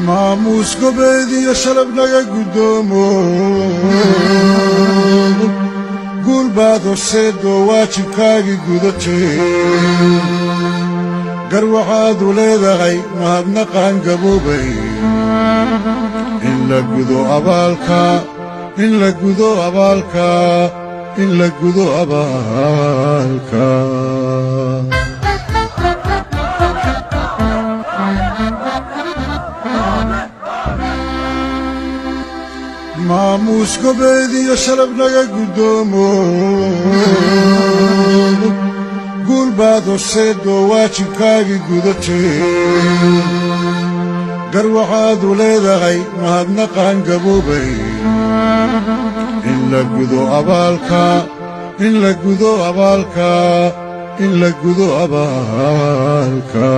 maamuus gobeediyo sharaf naga guddoomo guul baad horseedoo waajibkaagii gudatay gar waxaad u leedahay mahadnaqaan gaboobay in la gudo abaalka in la gudo abaalka in la gudo abaalka maamuus gobeediyo sharaf naga guddoomo guul baad horseedoo waajibkaagii gudatay gar waxaad u leedahay mahadnaqaan gaboobay in la gudo abaalka in la gudo abaalka in la gudo abaalka